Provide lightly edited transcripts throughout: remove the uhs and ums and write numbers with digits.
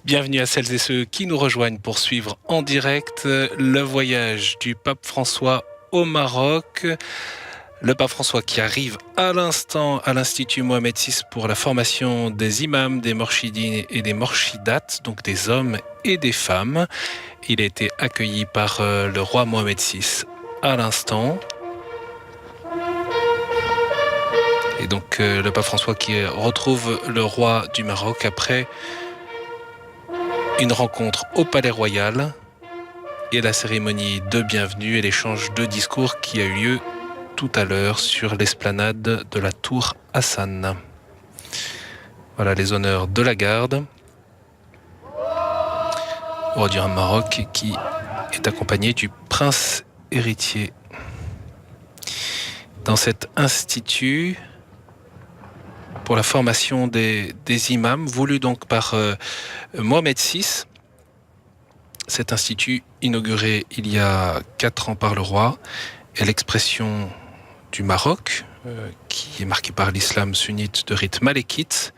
Bienvenue à celles et ceux qui nous rejoignent pour suivre en direct le voyage du pape François au Maroc. Le pape François qui arrive à l'instant à l'Institut Mohamed VI pour la formation des imams, des morchidines et des morchidates, donc des hommes et des femmes. Il a été accueilli par le roi Mohamed VI à l'instant. Et donc le pape François qui retrouve le roi du Maroc après une rencontre au Palais Royal et la cérémonie de bienvenue et l'échange de discours qui a eu lieu tout à l'heure sur l'esplanade de la Tour Hassan. Voilà les honneurs de la garde. Roi du Maroc qui est accompagné du prince héritier. Dans cet institut pour la formation des imams, voulu donc par Mohamed VI, cet institut inauguré il y a 4 ans par le roi est l'expression du Maroc, qui est marqué par l'islam sunnite de rite malékite.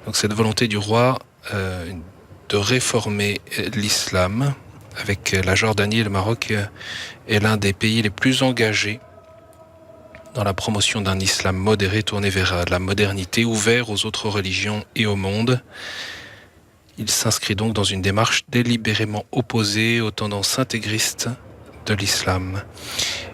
Donc cette volonté du roi de réformer l'islam avec la Jordanie et le Maroc est l'un des pays les plus engagés dans la promotion d'un islam modéré tourné vers la modernité, ouvert aux autres religions et au monde. Il s'inscrit donc dans une démarche délibérément opposée aux tendances intégristes de l'islam.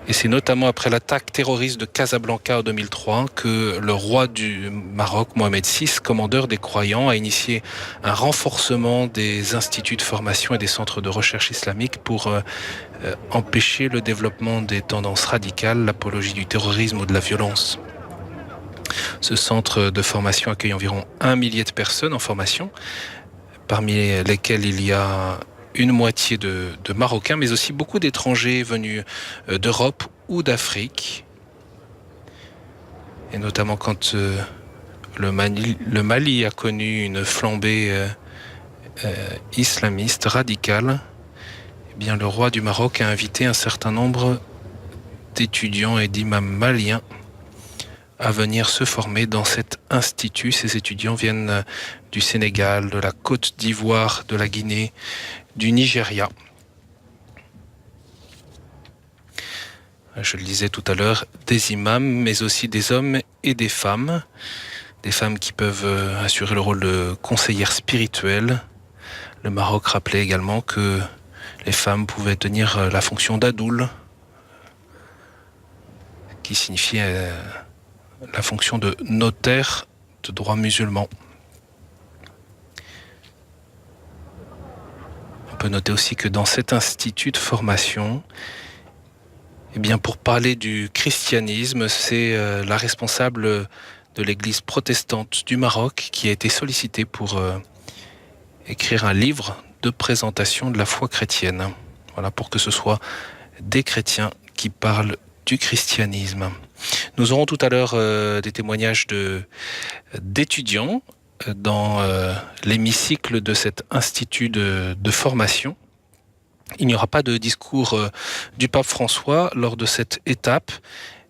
Et c'est notamment après l'attaque terroriste de Casablanca en 2003 que le roi du Maroc, Mohamed VI, commandeur des croyants, a initié un renforcement des instituts de formation et des centres de recherche islamique pour empêcher le développement des tendances radicales, l'apologie du terrorisme ou de la violence. Ce centre de formation accueille environ 1 millier de personnes en formation, parmi lesquelles il y a une moitié de Marocains, mais aussi beaucoup d'étrangers venus d'Europe ou d'Afrique. Et notamment quand le Mali a connu une flambée islamiste radicale, eh bien, le roi du Maroc a invité un certain nombre d'étudiants et d'imams maliens à venir se former dans cet institut. Ces étudiants viennent du Sénégal, de la Côte d'Ivoire, de la Guinée, du Nigeria. Je le disais tout à l'heure, des imams, mais aussi des hommes et des femmes qui peuvent assurer le rôle de conseillères spirituelles. Le Maroc rappelait également que les femmes pouvaient tenir la fonction d'adoul, qui signifiait la fonction de notaire de droit musulman. On peut noter aussi que dans cet institut de formation, eh bien, pour parler du christianisme, c'est la responsable de l'église protestante du Maroc qui a été sollicitée pour écrire un livre de présentation de la foi chrétienne. Voilà, pour que ce soit des chrétiens qui parlent du christianisme. Nous aurons tout à l'heure des témoignages d'étudiants dans l'hémicycle de cet institut de formation. Il n'y aura pas de discours du pape François lors de cette étape,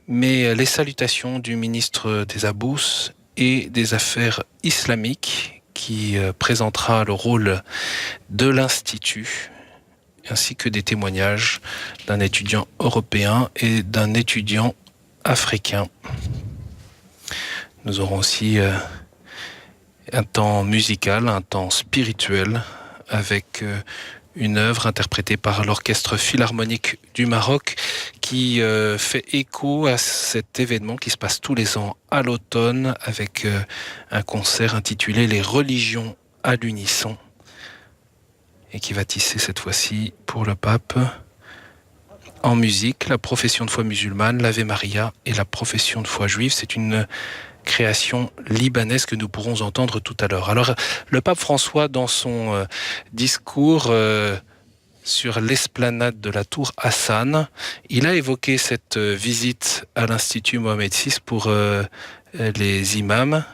mais les salutations du ministre des Abous et des Affaires islamiques qui présentera le rôle de l'Institut, ainsi que des témoignages d'un étudiant européen et d'un étudiant africain. Nous aurons aussi un temps musical, un temps spirituel avec une œuvre interprétée par l'Orchestre Philharmonique du Maroc qui fait écho à cet événement qui se passe tous les ans à l'automne avec un concert intitulé « Les religions à l'unisson » et qui va tisser cette fois-ci pour le pape en musique la profession de foi musulmane, l'Ave Maria et la profession de foi juive. C'est une création libanaise que nous pourrons entendre tout à l'heure. Alors, le pape François, dans son discours sur l'esplanade de la Tour Hassan, il a évoqué cette visite à l'Institut Mohamed VI pour les imams.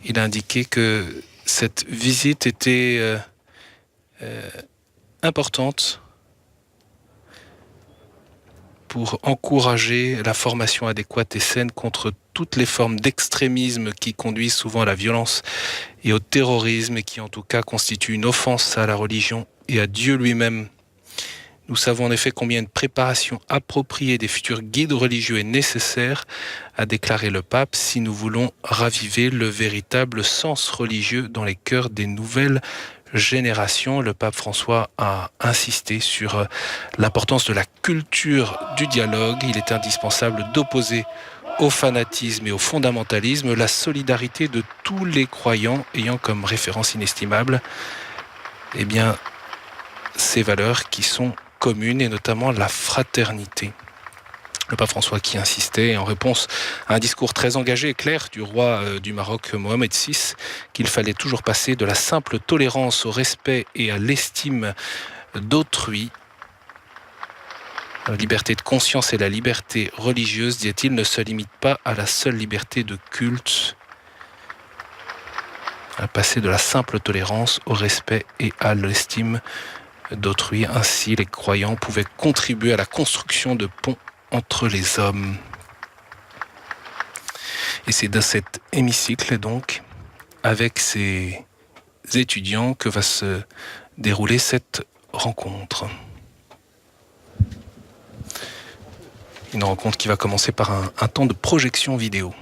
Il a indiqué que cette visite était importante pour encourager la formation adéquate et saine contre toutes les formes d'extrémisme qui conduisent souvent à la violence et au terrorisme et qui en tout cas constituent une offense à la religion et à Dieu lui-même. Nous savons en effet combien une préparation appropriée des futurs guides religieux est nécessaire, a déclaré le pape, si nous voulons raviver le véritable sens religieux dans les cœurs des nouvelles générations. Le pape François a insisté sur l'importance de la culture du dialogue. Il est indispensable d'opposer au fanatisme et au fondamentalisme la solidarité de tous les croyants ayant comme référence inestimable ces valeurs qui sont communes et notamment la fraternité. Le pape François qui insistait en réponse à un discours très engagé et clair du roi du Maroc Mohamed VI qu'il fallait toujours passer de la simple tolérance au respect et à l'estime d'autrui. La liberté de conscience et la liberté religieuse, disait-il, ne se limitent pas à la seule liberté de culte. À passer de la simple tolérance au respect et à l'estime d'autrui. Ainsi, les croyants pouvaient contribuer à la construction de ponts entre les hommes. Et c'est dans cet hémicycle, donc, avec ces étudiants, que va se dérouler cette rencontre. Une rencontre qui va commencer par un temps de projection vidéo.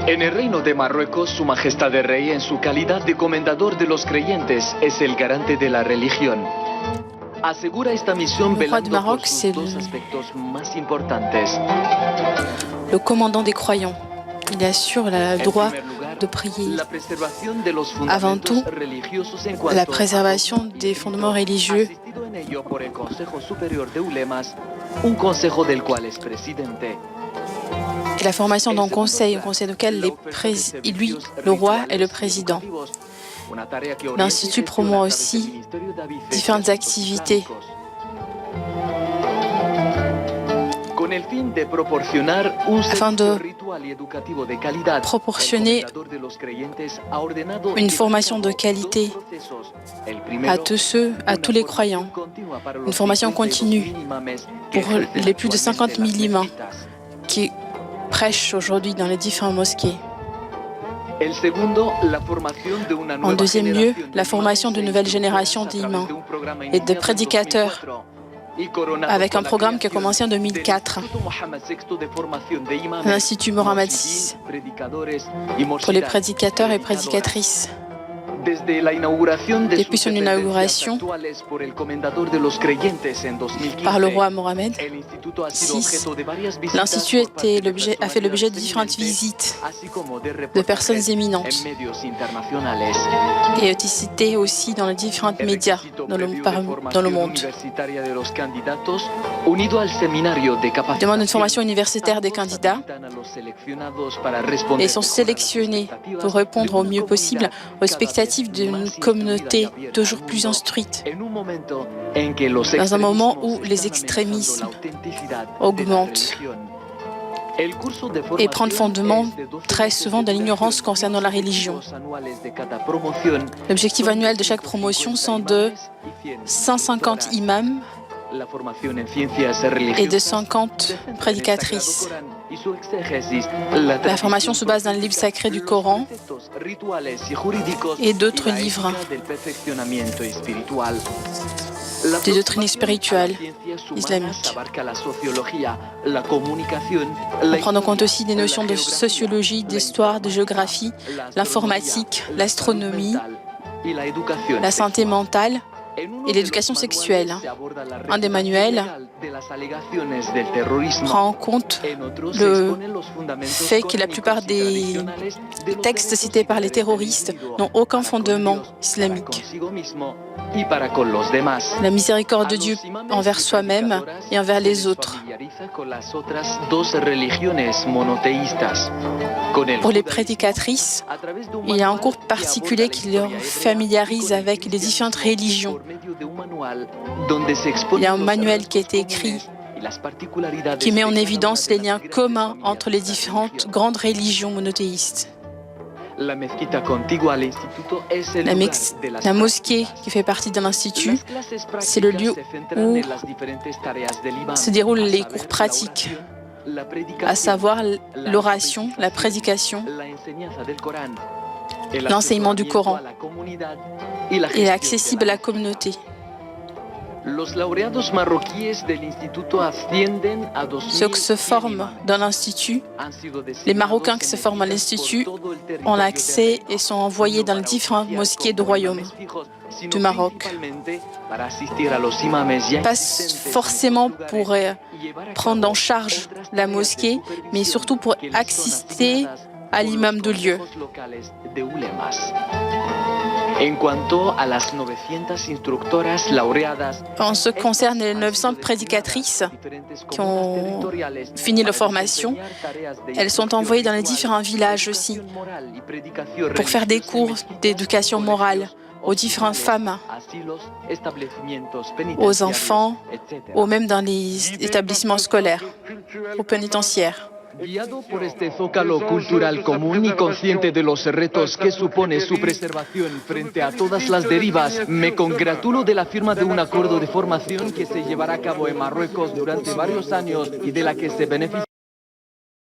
En el Reino de Marruecos, Su Majestad el Rey, en su calidad de comendador de los creyentes, es el garante de la religión. Asegura esta misión velando por sus dos aspectos más importantes. Le commandant des croyants. Il assure le droit de prier. Avant tout, la préservation des fondements religieux. Et la formation d'un conseil, un conseil auquel lui, le roi, est le président. L'Institut promeut aussi différentes activités afin de proportionner une formation de qualité à tous les croyants, une formation continue pour les plus de 50 000 imams qui prêchent aujourd'hui dans les différentes mosquées. En deuxième lieu, la formation de nouvelles générations d'imams et de prédicateurs avec un programme qui a commencé en 2004. L'Institut Mohammed VI pour les prédicateurs et prédicatrices. Depuis son inauguration par le roi Mohamed VI, l'Institut a fait l'objet de différentes visites de personnes éminentes et a été cité aussi dans les différents médias dans le monde. Demande une formation universitaire des candidats et sont sélectionnés pour répondre au mieux possible aux expectatives d'une communauté toujours plus instruite, dans un moment où les extrémismes augmentent et prennent fondement très souvent de l'ignorance concernant la religion. L'objectif annuel de chaque promotion sont de 150 imams et de 50 prédicatrices. La formation se base dans le livre sacré du Coran et d'autres livres des doctrines spirituelles islamiques. On prend en compte aussi des notions de sociologie, d'histoire, de géographie, l'informatique, l'astronomie, la santé mentale et l'éducation sexuelle. Un des manuels prend en compte le fait que la plupart des textes cités par les terroristes n'ont aucun fondement islamique. La miséricorde de Dieu envers soi-même et envers les autres. Pour les prédicatrices, il y a un cours particulier qui leur familiarise avec les différentes religions. Il y a un manuel qui a été écrit qui met en évidence les liens communs entre les différentes grandes religions monothéistes. La mosquée qui fait partie de l'Institut, c'est le lieu où se déroulent les cours pratiques, à savoir l'oration, la prédication, l'enseignement du Coran. Il est accessible à la communauté. Ceux qui se forment dans l'Institut, les Marocains qui se forment à l'Institut ont l'accès et sont envoyés dans les différentes mosquées du royaume du Maroc. Pas forcément pour prendre en charge la mosquée, mais surtout pour assister à l'imam de lieu. En ce qui concerne les 900 prédicatrices qui ont fini leur formation, elles sont envoyées dans les différents villages aussi pour faire des cours d'éducation morale aux différentes femmes, aux enfants, ou même dans les établissements scolaires, aux pénitentiaires. Guiado por este zócalo cultural común y consciente de los retos que supone su preservación frente a todas las derivas, me congratulo de la firma de un acuerdo de formación que se llevará a cabo en Marruecos durante varios años y de la que se beneficiarán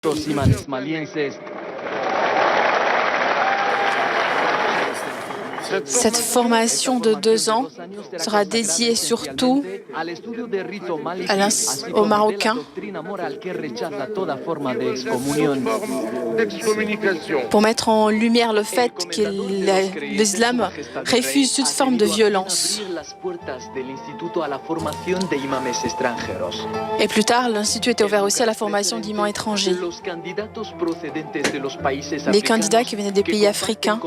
los imanes malienses. Cette formation de 2 ans sera dédiée surtout aux Marocains pour mettre en lumière le fait que l'islam refuse toute forme de violence. Et plus tard, l'Institut était ouvert aussi à la formation d'imams étrangers. Les candidats qui venaient des pays africains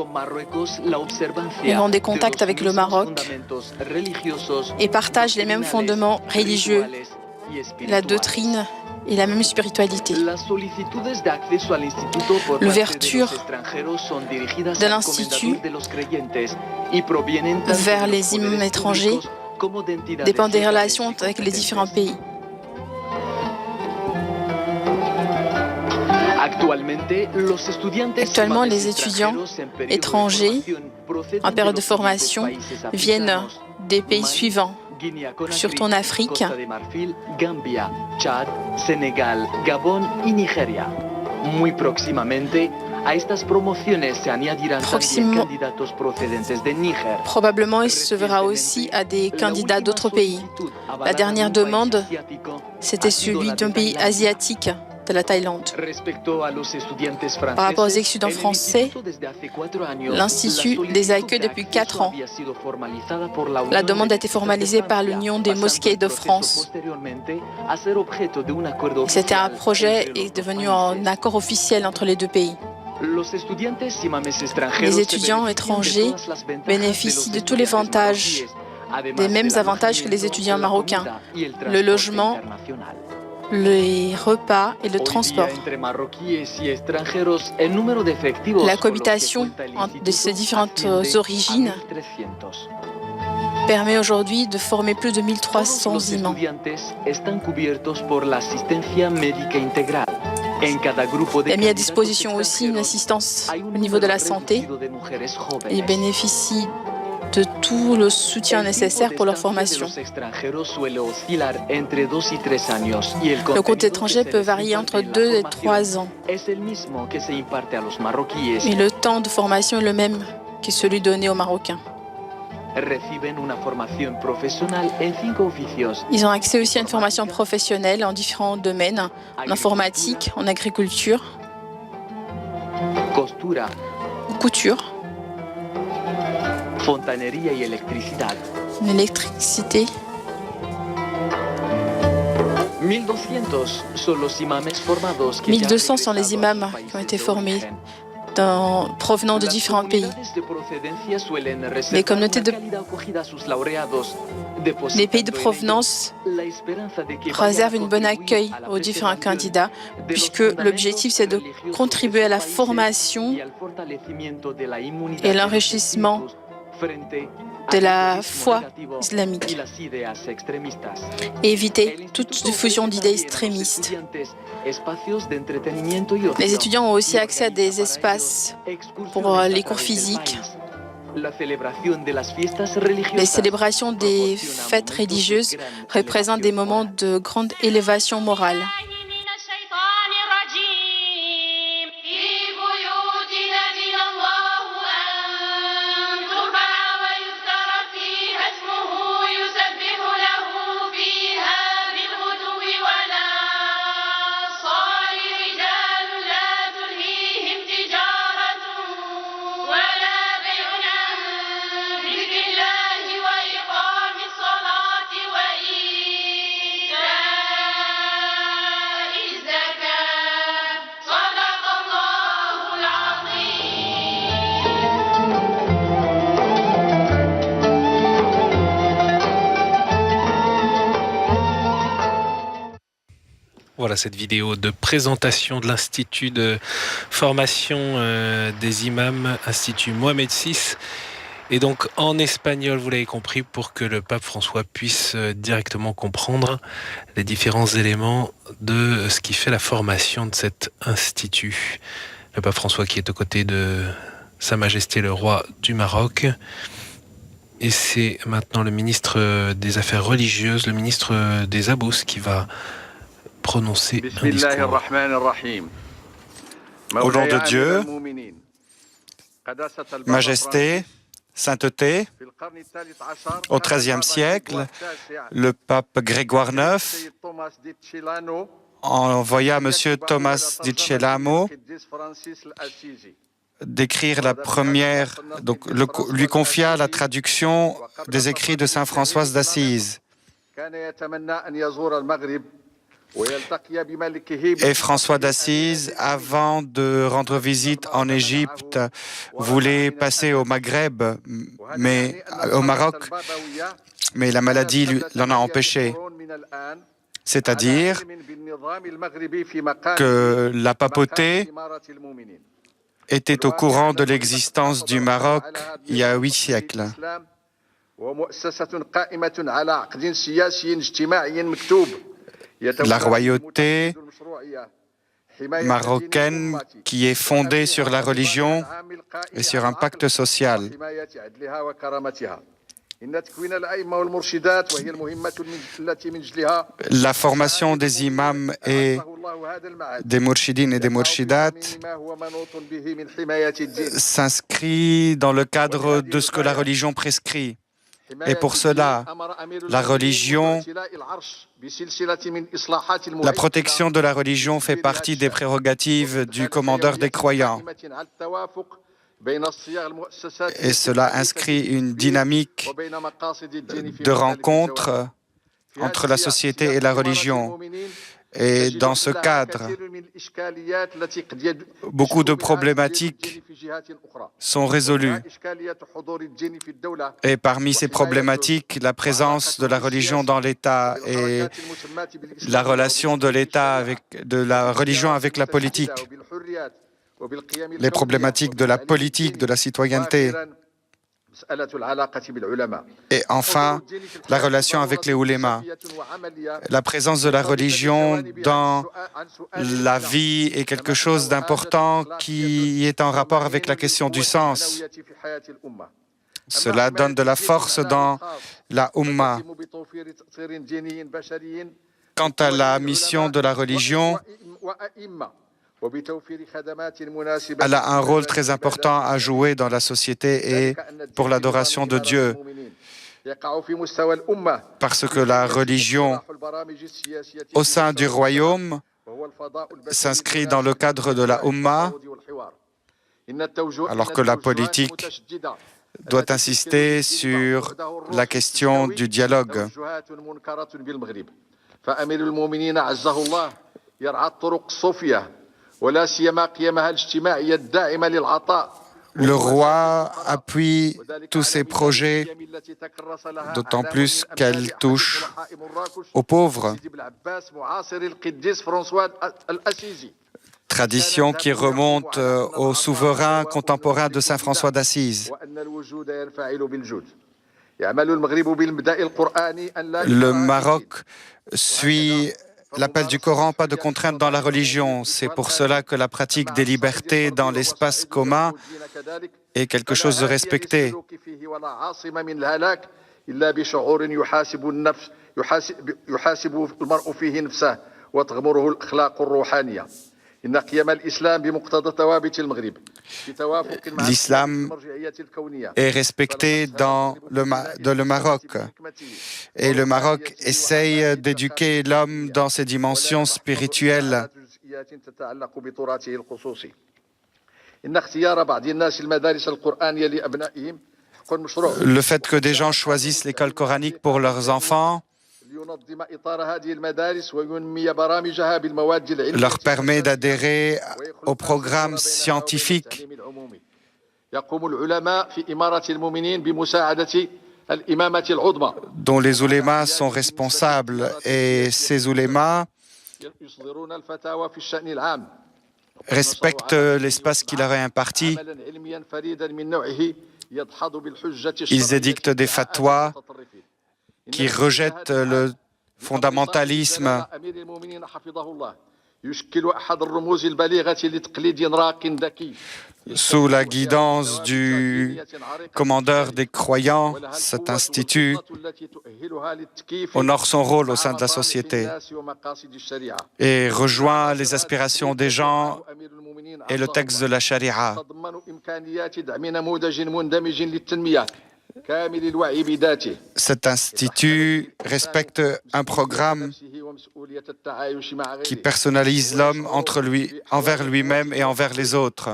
ils ont des contacts avec le Maroc et partagent les mêmes fondements religieux, la doctrine et la même spiritualité. L'ouverture de l'Institut vers les imams étrangers dépend des relations avec les différents pays. Actuellement, les étudiants étrangers en période de formation viennent des pays suivants, surtout en Afrique, Gambia, Tchad, Sénégal, Gabon et Nigeria. Muy proximamente, a estas promociones se añadirán también candidatos procedentes de Níger. Probablement, il se verra aussi à des candidats d'autres pays. La dernière demande, c'était celui d'un pays asiatique, de la Thaïlande. Par rapport aux étudiants français, l'Institut les accueille depuis 4 ans. La demande a été formalisée par l'Union des mosquées de France. C'était un projet et est devenu un accord officiel entre les deux pays. Les étudiants étrangers bénéficient de tous les avantages, des mêmes avantages que les étudiants marocains. Le logement, les repas et le transport. La cohabitation de ces différentes origines permet aujourd'hui de former plus de 1300 imams. Il a mis à disposition aussi une assistance au niveau de la santé et bénéficie de tout le soutien nécessaire pour leur formation. Le cours d'étranger peut varier entre 2 et 3 ans. Et le temps de formation est le même que celui donné aux Marocains. Ils ont accès aussi à une formation professionnelle en différents domaines, en informatique, en agriculture, en couture, fontanería y electricidad. En électricité, 1200 sont les imams qui ont été formés provenant de différents pays. Les communautés les pays de provenance réservent un bon accueil aux différents candidats, puisque l'objectif c'est de contribuer à la formation et l'enrichissement de la foi islamique et éviter toute diffusion d'idées extrémistes. Les étudiants ont aussi accès à des espaces pour les cours physiques. Les célébrations des fêtes religieuses représentent des moments de grande élévation morale. Voilà cette vidéo de présentation de l'Institut de formation des imams, Institut Mohamed VI. Et donc en espagnol, vous l'avez compris, pour que le pape François puisse directement comprendre les différents éléments de ce qui fait la formation de cet institut. Le pape François qui est aux côtés de Sa Majesté le Roi du Maroc. Et c'est maintenant le ministre des Affaires religieuses, le ministre des Abous, qui va prononcer un discours. Au nom de Dieu, Majesté, Sainteté, au XIIIe siècle, le pape Grégoire IX envoya M. Thomas di Celamo d'écrire la première, donc lui confia la traduction des écrits de Saint François d'Assise. Et François d'Assise, avant de rendre visite en Égypte, voulait passer au Maghreb, au Maroc, mais la maladie l'en a empêché. C'est-à-dire que la papauté était au courant de l'existence du Maroc il y a 8 siècles. La royauté marocaine qui est fondée sur la religion et sur un pacte social. La formation des imams et des mourchidines et des mourchidates s'inscrit dans le cadre de ce que la religion prescrit. Et pour cela, la protection de la religion fait partie des prérogatives du commandeur des croyants. Et cela inscrit une dynamique de rencontre entre la société et la religion. Et dans ce cadre, beaucoup de problématiques sont résolues. Et parmi ces problématiques, la présence de la religion dans l'État et la relation de la religion avec la politique, les problématiques de la politique, de la citoyenneté. Et enfin, la relation avec les oulémas. La présence de la religion dans la vie est quelque chose d'important qui est en rapport avec la question du sens. Cela donne de la force dans la Ummah. Quant à la mission de la religion, elle a un rôle très important à jouer dans la société et pour l'adoration de Dieu. Parce que la religion au sein du royaume s'inscrit dans le cadre de la Ummah, alors que la politique doit insister sur la question du dialogue. Le roi appuie tous ces projets, d'autant plus qu'elle touche aux pauvres. Tradition qui remonte au souverain contemporain de Saint François d'Assise. Le Maroc suit l'appel du Coran, pas de contrainte dans la religion. C'est pour cela que la pratique des libertés dans l'espace commun est quelque chose de respecté. L'islam est respecté dans le Maroc et le Maroc essaye d'éduquer l'homme dans ses dimensions spirituelles. Le fait que des gens choisissent l'école coranique pour leurs enfants leur permet d'adhérer au programme scientifique. Dont les oulémas sont responsables et ces oulémas respectent l'espace qui leur est imparti. Ils édictent des fatwas qui rejettent le fondamentalisme. Sous la guidance du commandeur des croyants, cet institut honore son rôle au sein de la société et rejoint les aspirations des gens et le texte de la charia. Cet institut respecte un programme qui personnalise l'homme envers lui-même et envers les autres.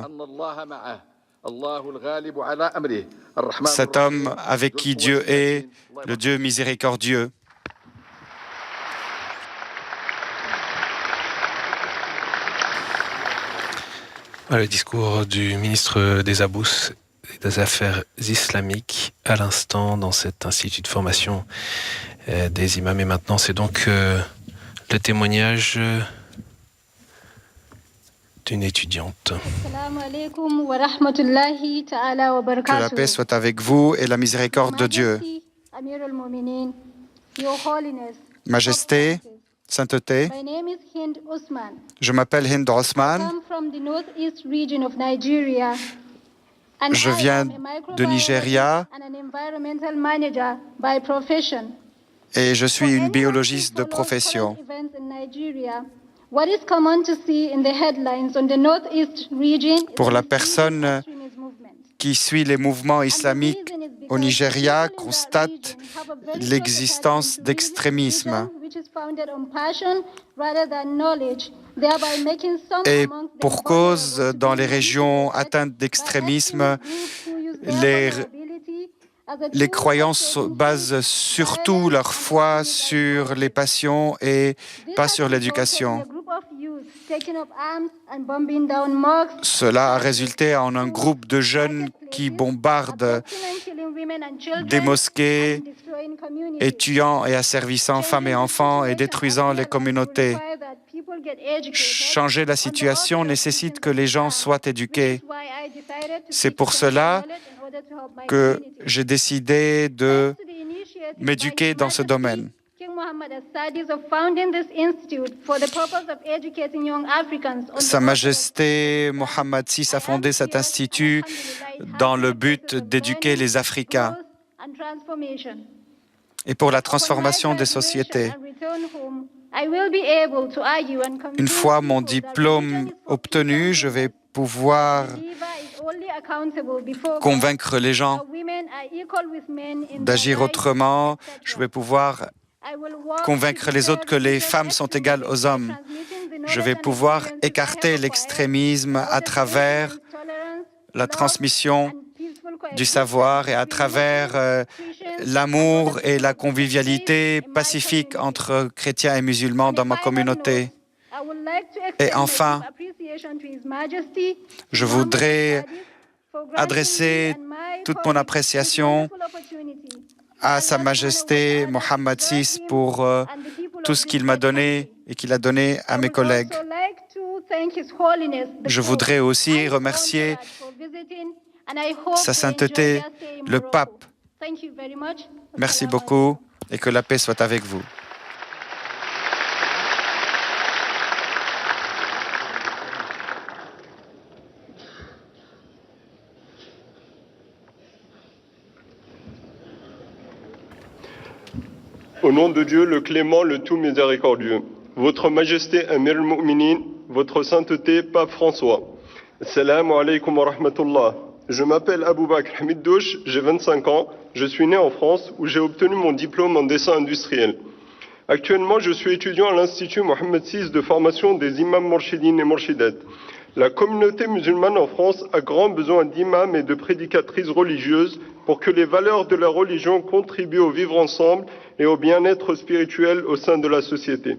Cet homme avec qui Dieu est, le Dieu miséricordieux. Le discours du ministre des Abous et des Affaires islamiques à l'instant dans cet institut de formation des imams. Et maintenant, c'est donc le témoignage d'une étudiante. Que la paix soit avec vous et la miséricorde de Dieu. Majesté, sainteté, je m'appelle Hind Osman. Je viens de Nigeria et je suis une biologiste de profession. Pour la personne qui suit les mouvements islamiques au Nigeria, constate l'existence d'extrémisme. Et pour cause, dans les régions atteintes d'extrémisme, les croyants basent surtout leur foi sur les passions et pas sur l'éducation. Cela a résulté en un groupe de jeunes qui bombardent des mosquées et tuant et asservissant femmes et enfants et détruisant les communautés. Changer la situation nécessite que les gens soient éduqués. C'est pour cela que j'ai décidé de m'éduquer dans ce domaine. Sa Majesté Mohammed VI a fondé cet institut dans le but d'éduquer les Africains et pour la transformation des sociétés. Une fois mon diplôme obtenu, je vais pouvoir convaincre les gens d'agir autrement. Je vais pouvoir convaincre les autres que les femmes sont égales aux hommes. Je vais pouvoir écarter l'extrémisme à travers la transmission du savoir et à travers l'amour et la convivialité pacifique entre chrétiens et musulmans dans ma communauté. Et enfin, je voudrais adresser toute mon appréciation à Sa Majesté Mohammed VI pour tout ce qu'il m'a donné et qu'il a donné à mes collègues. Je voudrais aussi remercier Sa Sainteté, le Pape. Merci beaucoup et que la paix soit avec vous. Au nom de Dieu, le clément, le tout miséricordieux, Votre Majesté Amir al-Mu'minin, Votre Sainteté Pape François. Assalamu alaikum wa rahmatullah. Je m'appelle Abou Bakr Hamid Douche, j'ai 25 ans, je suis né en France où j'ai obtenu mon diplôme en dessin industriel. Actuellement, je suis étudiant à l'Institut Mohammed VI de formation des imams mourchidines et mourchidettes. La communauté musulmane en France a grand besoin d'imams et de prédicatrices religieuses pour que les valeurs de la religion contribuent au vivre ensemble et au bien-être spirituel au sein de la société.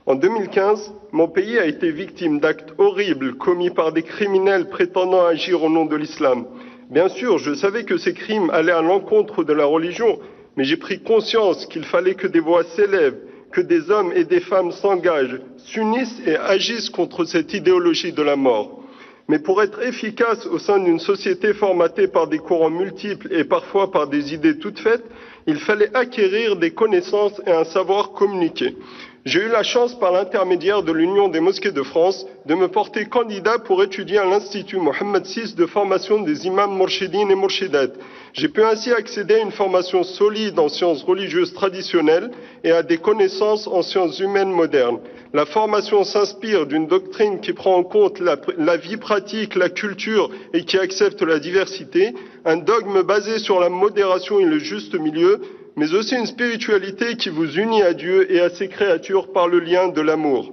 En 2015, mon pays a été victime d'actes horribles commis par des criminels prétendant agir au nom de l'islam. Bien sûr, je savais que ces crimes allaient à l'encontre de la religion, mais j'ai pris conscience qu'il fallait que des voix s'élèvent, que des hommes et des femmes s'engagent, s'unissent et agissent contre cette idéologie de la mort. Mais pour être efficace au sein d'une société formatée par des courants multiples et parfois par des idées toutes faites, il fallait acquérir des connaissances et un savoir communiquer. J'ai eu la chance, par l'intermédiaire de l'Union des mosquées de France, de me porter candidat pour étudier à l'Institut Mohammed VI de formation des imams mourchidines et mourchidettes. J'ai pu ainsi accéder à une formation solide en sciences religieuses traditionnelles et à des connaissances en sciences humaines modernes. La formation s'inspire d'une doctrine qui prend en compte la vie pratique, la culture et qui accepte la diversité, un dogme basé sur la modération et le juste milieu, mais aussi une spiritualité qui vous unit à Dieu et à ses créatures par le lien de l'amour.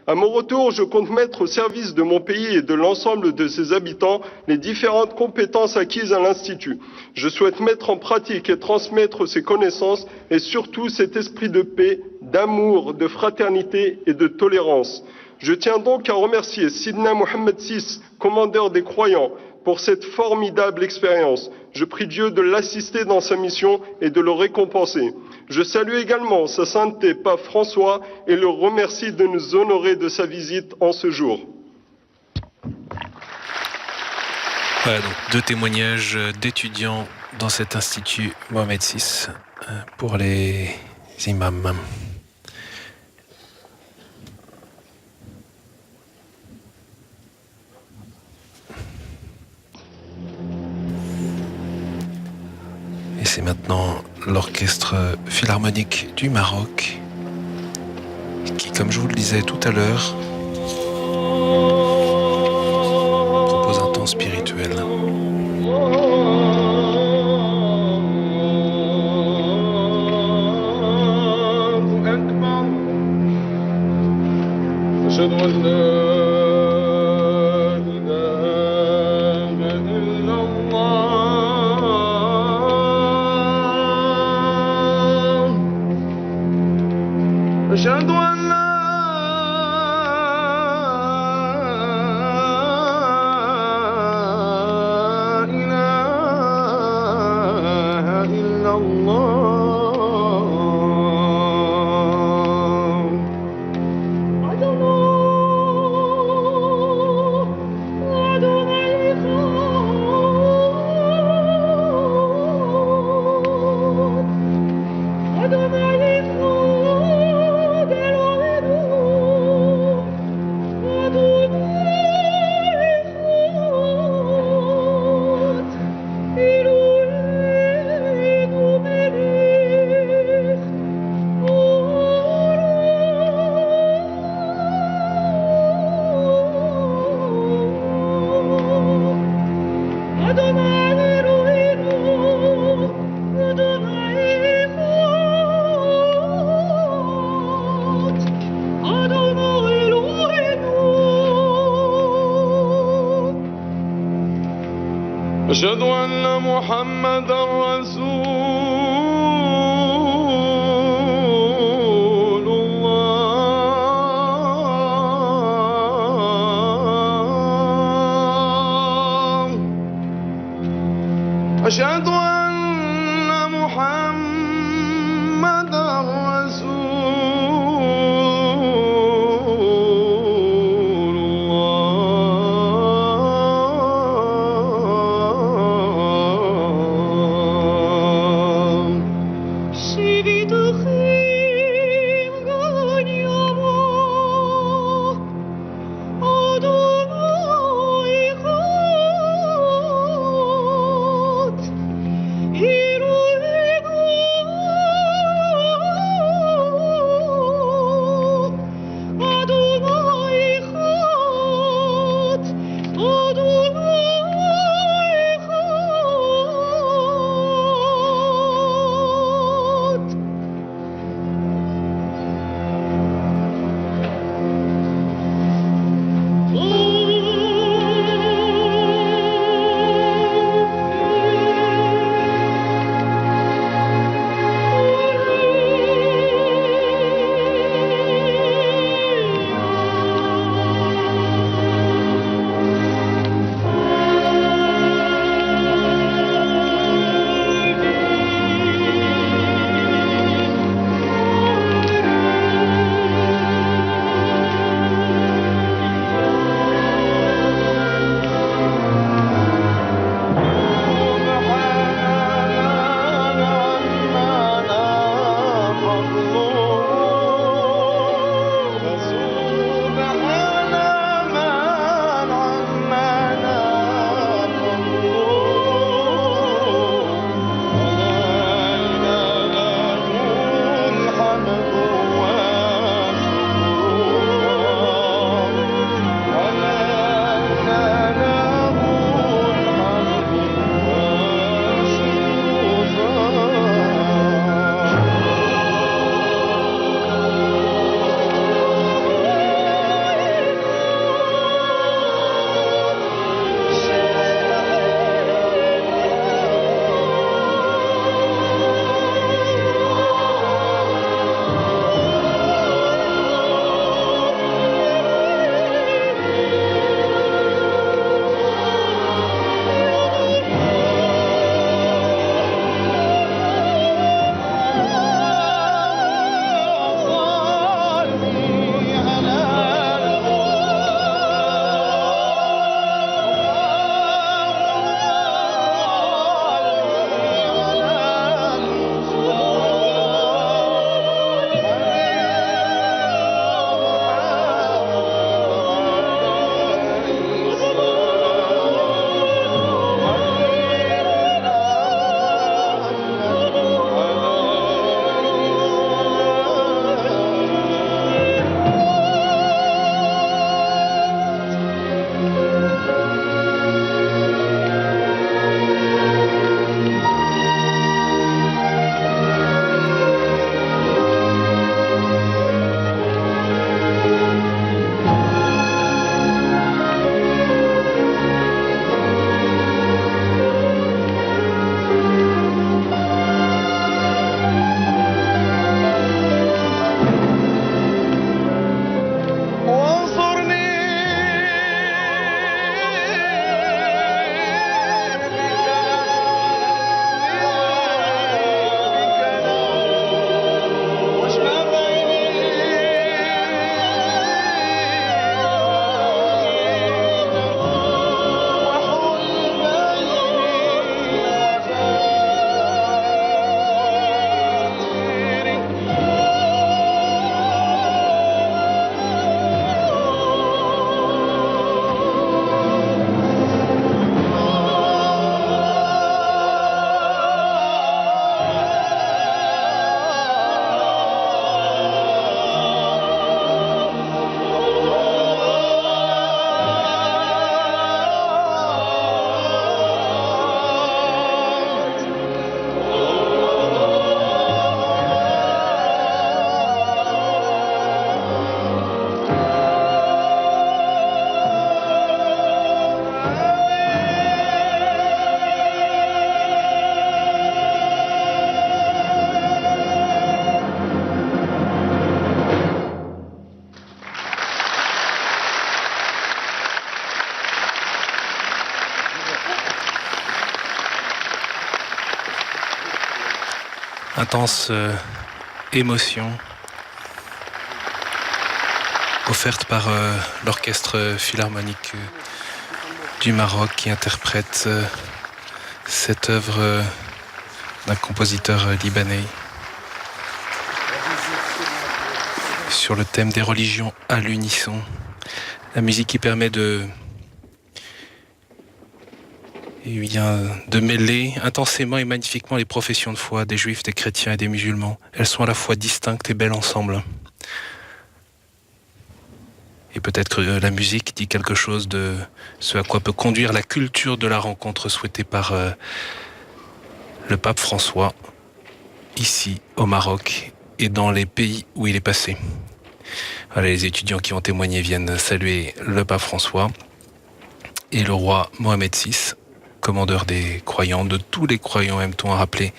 À mon retour, je compte mettre au service de mon pays et de l'ensemble de ses habitants les différentes compétences acquises à l'Institut. Je souhaite mettre en pratique et transmettre ces connaissances et surtout cet esprit de paix, d'amour, de fraternité et de tolérance. Je tiens donc à remercier Sidna Mohammed VI, commandeur des croyants, pour cette formidable expérience. Je prie Dieu de l'assister dans sa mission et de le récompenser. Je salue également Sa Sainteté Pape François et le remercie de nous honorer de sa visite en ce jour. Voilà donc 2 témoignages d'étudiants dans cet institut Mohammed VI pour les imams. Et c'est maintenant l'Orchestre Philharmonique du Maroc qui, comme je vous le disais tout à l'heure, propose un temps spirituel. أشهد أن لا إله إلا الله أشهد أن محمدا رسول أشهد أن محمدا رسول الله شهد خيم غنيمو أدوناي خود intense émotion offerte par l'orchestre philharmonique du Maroc qui interprète cette œuvre d'un compositeur libanais sur le thème des religions à l'unisson. La musique qui permet de mêler intensément et magnifiquement les professions de foi des juifs, des chrétiens et des musulmans. Elles sont à la fois distinctes et belles ensemble. Et peut-être que la musique dit quelque chose de ce à quoi peut conduire la culture de la rencontre souhaitée par le pape François, ici au Maroc et dans les pays où il est passé. Voilà, les étudiants qui ont témoigné viennent saluer le pape François et le roi Mohamed VI, commandeur des croyants, de tous les croyants, aime-t-on à rappeler,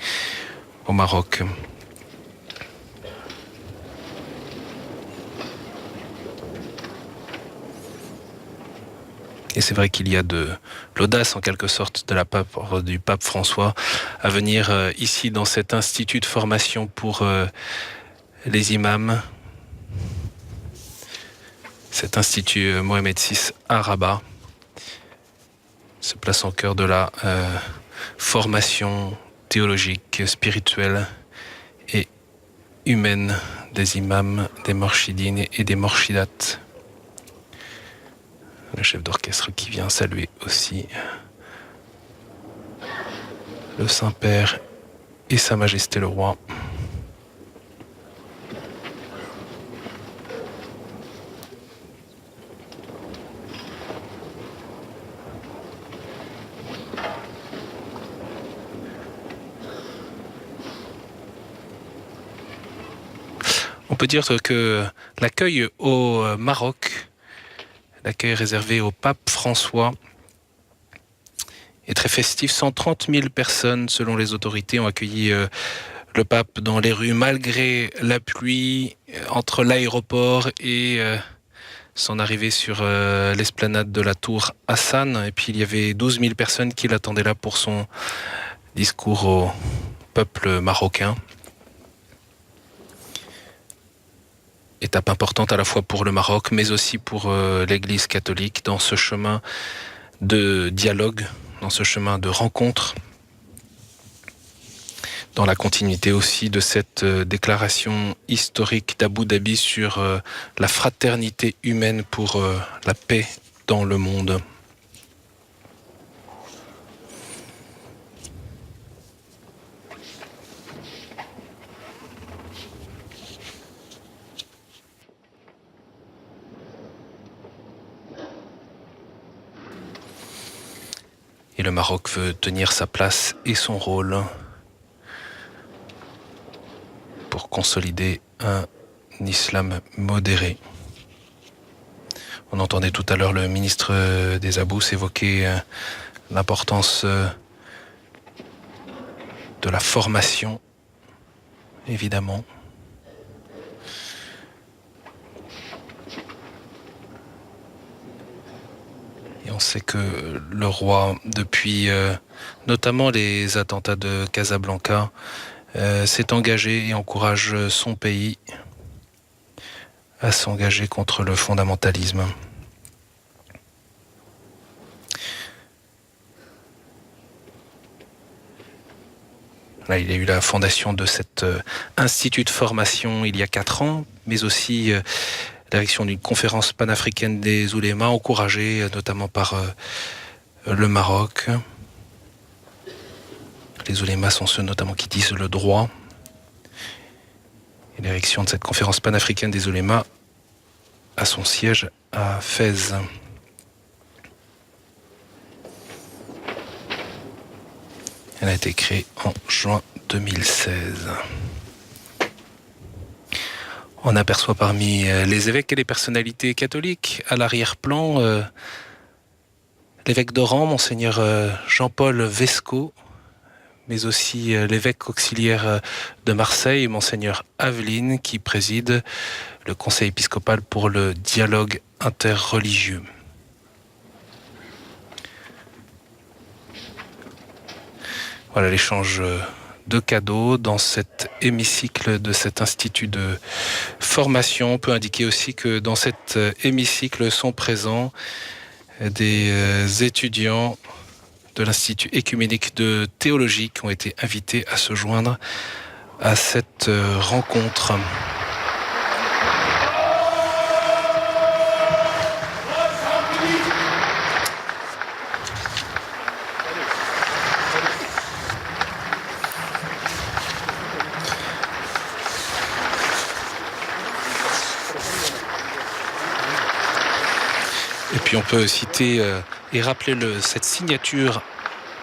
au Maroc. Et c'est vrai qu'il y a de l'audace, en quelque sorte, du pape François à venir ici dans cet institut de formation pour les imams, cet institut Mohamed VI à Rabat, se place en cœur de la formation théologique, spirituelle et humaine des imams, des morchidines et des morchidates. Le chef d'orchestre qui vient saluer aussi le Saint-Père et Sa Majesté le Roi. On peut dire que l'accueil au Maroc, l'accueil réservé au pape François, est très festif. 130 000 personnes, selon les autorités, ont accueilli le pape dans les rues malgré la pluie, entre l'aéroport et son arrivée sur l'esplanade de la tour Hassan. Et puis il y avait 12 000 personnes qui l'attendaient là pour son discours au peuple marocain. Étape importante à la fois pour le Maroc, mais aussi pour l'Église catholique dans ce chemin de dialogue, dans ce chemin de rencontre, dans la continuité aussi de cette déclaration historique d'Abu Dhabi sur la fraternité humaine pour la paix dans le monde. Et le Maroc veut tenir sa place et son rôle pour consolider un islam modéré. On entendait tout à l'heure le ministre des Abous évoquer l'importance de la formation, évidemment. Et on sait que le roi, depuis notamment les attentats de Casablanca, s'est engagé et encourage son pays à s'engager contre le fondamentalisme. Là, il y a eu la fondation de cet institut de formation il y a 4 ans, mais aussi l'érection d'une conférence panafricaine des oulémas, encouragée notamment par le Maroc. Les oulémas sont ceux notamment qui disent le droit. Et l'érection de cette conférence panafricaine des oulémas a son siège à Fès. Elle a été créée en juin 2016. On aperçoit parmi les évêques et les personnalités catholiques à l'arrière-plan l'évêque d'Oran, monseigneur Jean-Paul Vesco, mais aussi l'évêque auxiliaire de Marseille, monseigneur Aveline, qui préside le conseil épiscopal pour le dialogue interreligieux. Voilà l'échange de cadeaux dans cet hémicycle de cet institut de formation. On peut indiquer aussi que dans cet hémicycle sont présents des étudiants de l'Institut écuménique de théologie qui ont été invités à se joindre à cette rencontre. Et puis on peut citer et rappeler cette signature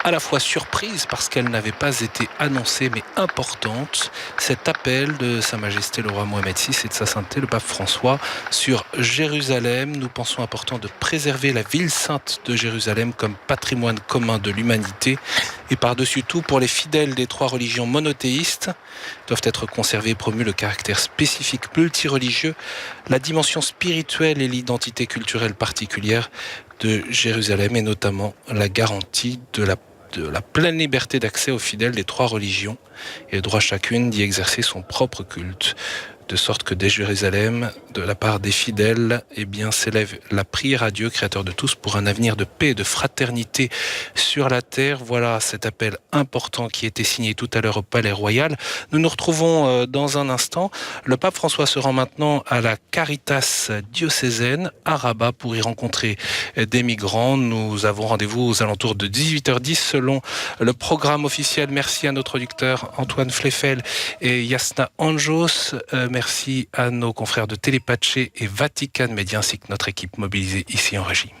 à la fois surprise parce qu'elle n'avait pas été annoncée mais importante, cet appel de Sa Majesté le roi Mohamed VI et de Sa Sainteté le pape François sur Jérusalem. Nous pensons important de préserver la ville sainte de Jérusalem comme patrimoine commun de l'humanité et par-dessus tout pour les fidèles des trois religions monothéistes doivent être conservés et promus le caractère spécifique multireligieux, la dimension spirituelle et l'identité culturelle particulière de Jérusalem et notamment la garantie de la pleine liberté d'accès aux fidèles des trois religions et le droit chacune d'y exercer son propre culte. De sorte que dès Jérusalem, de la part des fidèles, s'élève la prière à Dieu, créateur de tous, pour un avenir de paix et de fraternité sur la terre. Voilà cet appel important qui a été signé tout à l'heure au Palais Royal. Nous nous retrouvons dans un instant. Le pape François se rend maintenant à la Caritas diocésaine à Rabat pour y rencontrer des migrants. Nous avons rendez-vous aux alentours de 18h10 selon le programme officiel. Merci à nos traducteurs Antoine Fleffel et Yasna Anjos. Merci à nos confrères de Télépaché et Vatican Média ainsi que notre équipe mobilisée ici en régie.